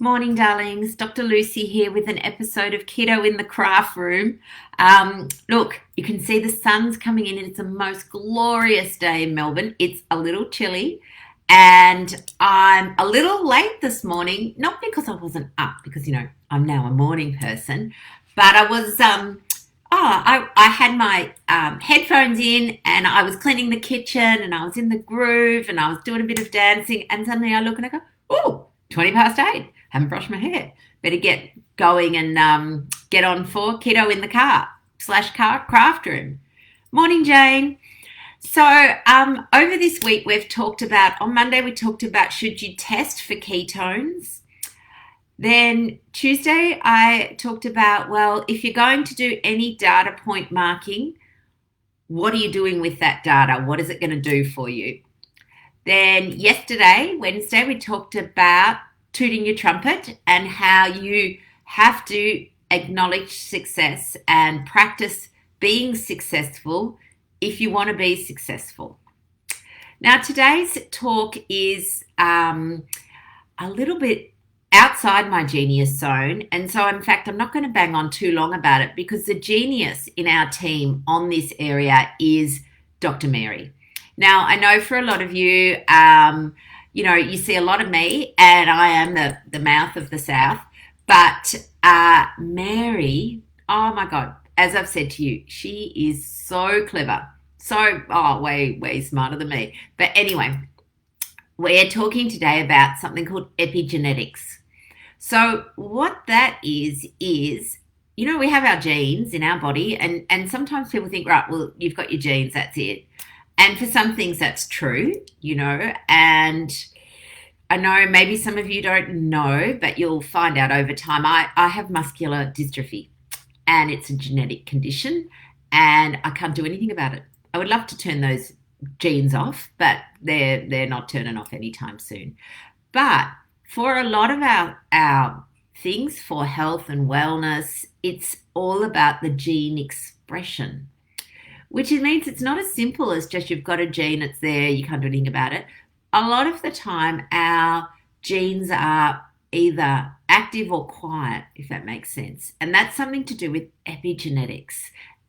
Morning, darlings. Dr. Lucy here with an episode of Keto in the Craft Room. Look, you can see the sun's coming in, and it's the most glorious day in Melbourne. It's a little chilly, and I'm a little late this morning, not because I wasn't up, because, I'm now a morning person, but I was, I had my headphones in, and I was cleaning the kitchen, and I was in the groove, and I was doing a bit of dancing, and suddenly I look and I go, oh, 20 past 8. Haven't brushed my hair. Better get going and get on for Keto in the Car / car craft room. Morning, Jane. So over this week on Monday we talked about should you test for ketones. Then Tuesday I talked about, well, if you're going to do any data point marking, what are you doing with that data? What is it going to do for you? Then Wednesday, we talked about tooting your trumpet and how you have to acknowledge success and practice being successful if you want to be successful. Now, today's talk is a little bit outside my genius zone. And so, in fact, I'm not going to bang on too long about it because the genius in our team on this area is Dr. Mary. Now, I know for a lot of you, you see a lot of me, and I am the mouth of the South. But Mary, oh my God, as I've said to you, she is so clever. Way smarter than me. But anyway, we're talking today about something called epigenetics. So what that is, we have our genes in our body, and sometimes people think, right, well, you've got your genes, that's it. And for some things that's true, and I know maybe some of you don't know, but you'll find out over time. I have muscular dystrophy, and it's a genetic condition, and I can't do anything about it. I would love to turn those genes off, but they're not turning off anytime soon. But for a lot of our things for health and wellness, it's all about the gene expression, which means it's not as simple as just you've got a gene, it's there, you can't do anything about it. A lot of the time, our genes are either active or quiet, if that makes sense. And that's something to do with epigenetics.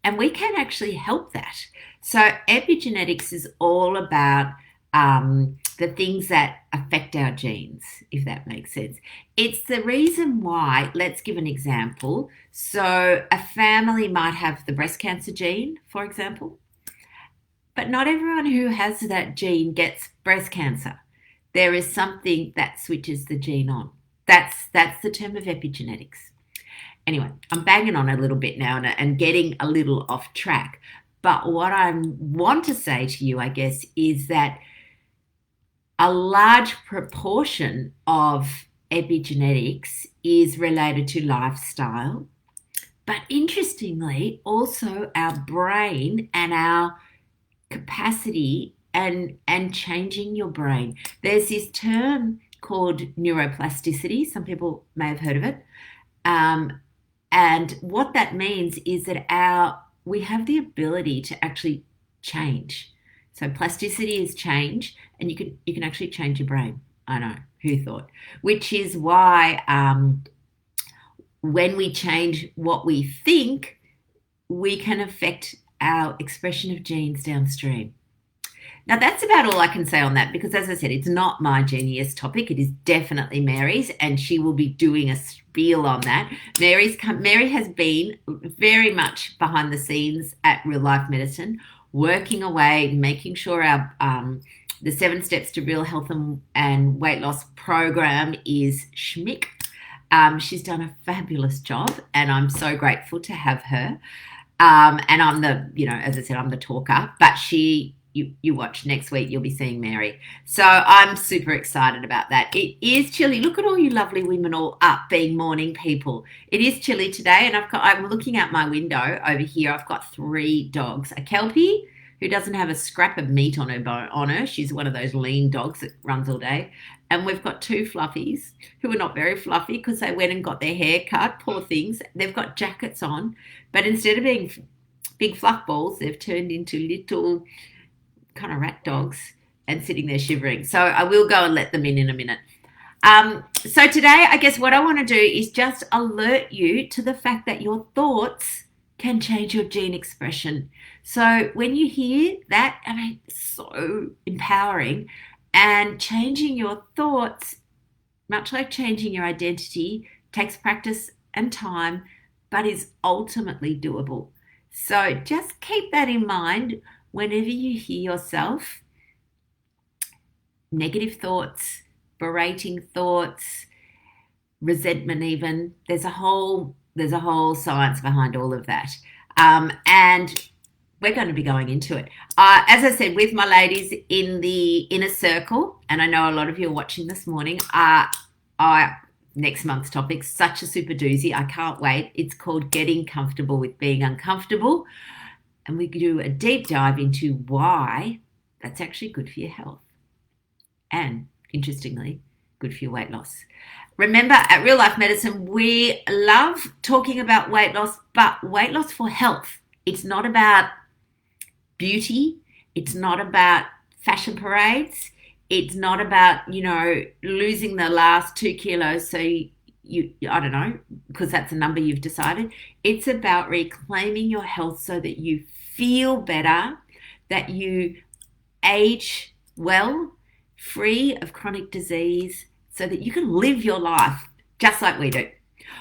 And we can actually help that. So epigenetics is all about the things that affect our genes, if that makes sense. It's the reason why, let's give an example. So a family might have the breast cancer gene, for example, but not everyone who has that gene gets breast cancer. There is something that switches the gene on. That's the term of epigenetics. Anyway, I'm banging on a little bit now and getting a little off track. But what I want to say to you, I guess, is that a large proportion of epigenetics is related to lifestyle, but interestingly, also our brain and our capacity and changing your brain. There's this term called neuroplasticity. Some people may have heard of it. And what that means is that we have the ability to actually change. So plasticity is change, and you can actually change your brain. I know, who thought? Which is why when we change what we think, we can affect our expression of genes downstream. Now, that's about all I can say on that because, as I said, it's not my genius topic. It is definitely Mary's, and she will be doing a spiel on that. Mary has been very much behind the scenes at Real Life Medicine, working away, making sure our the 7 Steps to Real Health and Weight Loss program is schmick. She's done a fabulous job, and I'm so grateful to have her. And I'm as I said, I'm the talker, but you watch next week, you'll be seeing Mary. So I'm super excited about that. It is chilly. Look at all you lovely women all up being morning people. It is chilly today, and I'm looking out my window over here. I've got 3 dogs. A Kelpie who doesn't have a scrap of meat on her. She's one of those lean dogs that runs all day. And we've got 2 fluffies who are not very fluffy because they went and got their hair cut. Poor things. They've got jackets on, but instead of being big fluff balls, they've turned into little kind of rat dogs and sitting there shivering. So I will go and let them in a minute. So today, I guess what I want to do is just alert you to the fact that your thoughts can change your gene expression. So when you hear that, I mean, it's so empowering. And changing your thoughts, much like changing your identity, takes practice and time, but is ultimately doable. So just keep that in mind whenever you hear yourself negative thoughts, berating thoughts, resentment even. There's a whole science behind all of that. And we're going to be going into it. As I said, with my ladies in the inner circle, and I know a lot of you are watching this morning, next month's topic, such a super doozy. I can't wait. It's called Getting Comfortable with Being Uncomfortable. And we do a deep dive into why that's actually good for your health. And interestingly, good for your weight loss. Remember, at Real Life Medicine, we love talking about weight loss, but weight loss for health. It's not about beauty. It's not about fashion parades. It's not about, losing the last 2 kilos so I don't know, because that's a number you've decided. It's about reclaiming your health so that you feel better, that you age well, free of chronic disease, so that you can live your life just like we do.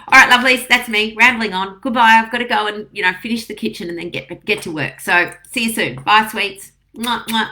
All right, lovelies, that's me rambling on. Goodbye. I've got to go and, finish the kitchen and then get to work. So see you soon. Bye, sweets. Mwah, mwah.